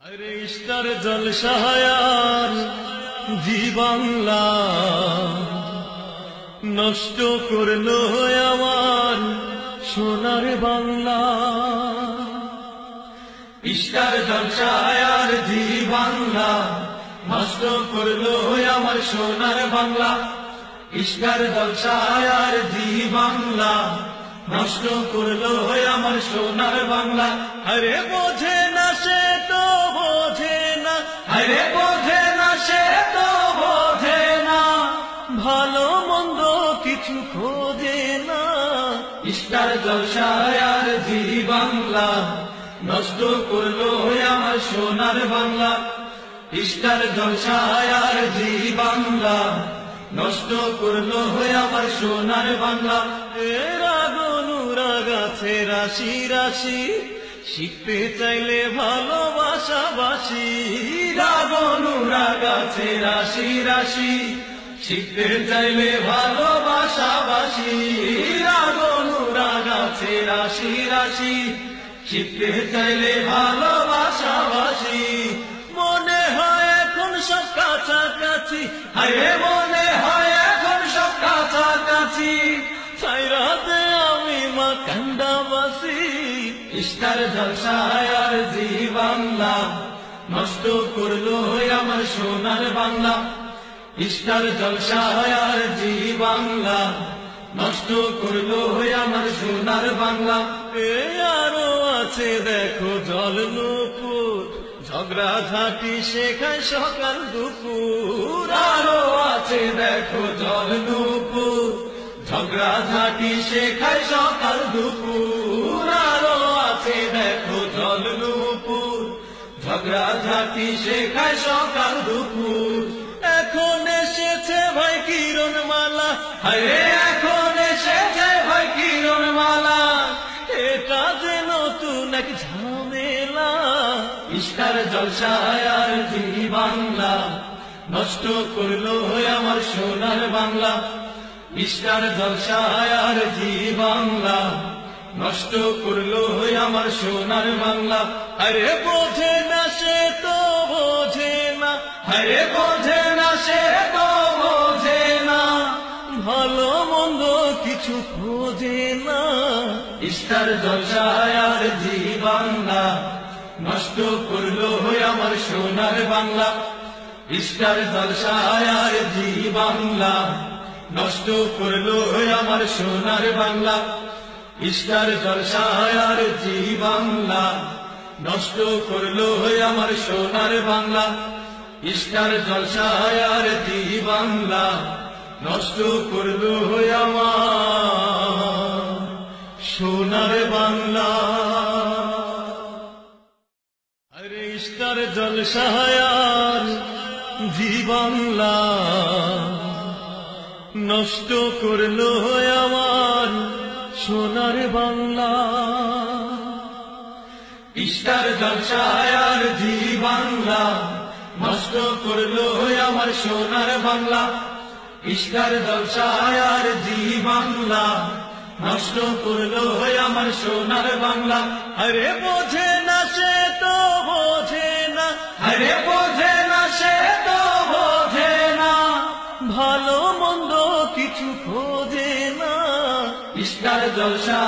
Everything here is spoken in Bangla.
अरे स्टार जलसायार জি বাংলা নষ্ট করলো আমার সোনার বাংলা। স্টার জলসায়ার জি বাংলা নষ্ট করলো আমার সোনার বাংলা। স্টার জলসায়ার জি বাংলা নষ্ট করলো আমার সোনার বাংলা। আরে বোঝে না সে তো বোঝে না, আরে বোঝে না সে তো বোঝে না, ভালো মন্দ কিছু খোঁজে না। স্টার জলসায়ার জি বাংলা নষ্ট করলো আমার সোনার বাংলা। স্টার জলসায়ার জি বাংলা নষ্ট করলো আমার সোনার বাংলা। রাগ অনুরাগ আছে রাশি রাশি, শিখতে চাইলে ভালোবাসা বাসি। রাগ অনুরাগ আছে রাশি রাশি, শিখতে চাইলে ভালোবাসা বাসি। রাগ অনুরাগ আছে রাশি রাশি, শিখতে চাইলে ভালোবাসা বাসি। মনে হয় এখন সব কাছাকাছি, আরে মনে হয় এখন সব কাছাকাছি, ছাইরাতে আমি মা কান্দাবাসি। স্টার জলসায়ার জি বাংলা নষ্ট করলো আমার সোনার বাংলা। স্টার জলসায়ার জি বাংলা নষ্ট করলো আমার সোনার বাংলা। আরো আছে দেখো জল নুপুর, ঝগড়া ঝাঁটি শেখায় সকাল দুপুর। আরো আছে দেখো জল নুপুর, ঝগড়া ঝাঁটি শেখায় সকাল দুপুর। আরো আছে দেখো জল নুপুর, ঝগড়া ঝাঁটি শেখায় সকাল দুপুর। এখন এসেছে ভাই কিরণ মালা, আরে এখন এসেছে ভাই কিরণ মালা, এটা যে নতুন এক ঝামেলা। স্টার জলসায়ার জি বাংলা নষ্ট করলো আমার সোনার বাংলা। স্টার জলসায়ার জি বাংলা নষ্ট করলো আমার সোনার বাংলা। আরে বোঝে না সে তো বোঝে না, আরে বোঝে না সে তো বোঝে না, ভালো মন্দ কিছু খোঁজে না। স্টার জলসায়ার জি বাংলা নষ্ট করলো আমার সোনার বাংলা। স্টার জলসায়ার জি বাংলা নষ্ট করলো আমার সোনার বাংলা। স্টার জলসায়ার জি বাংলা নষ্ট করলো আমার সোনার বাংলা। স্টার জলসায়ার জি বাংলা নষ্ট করলো আমার সোনার বাংলা। আরে স্টার জলসায়ার জি বাংলা নষ্ট করলো আমার সোনার বাংলা। স্টার জলসায়ার জি বাংলা নষ্ট করলো আমার সোনার বাংলা। স্টার জলসায়ার জি বাংলা নষ্ট করলো আমার সোনার বাংলা। আরে বোঝে না সে তো বোঝে না, আরে বোঝে না সে তো বোঝে না, ভালো মন্দ কিছু খোঁজে না। স্টার জলসা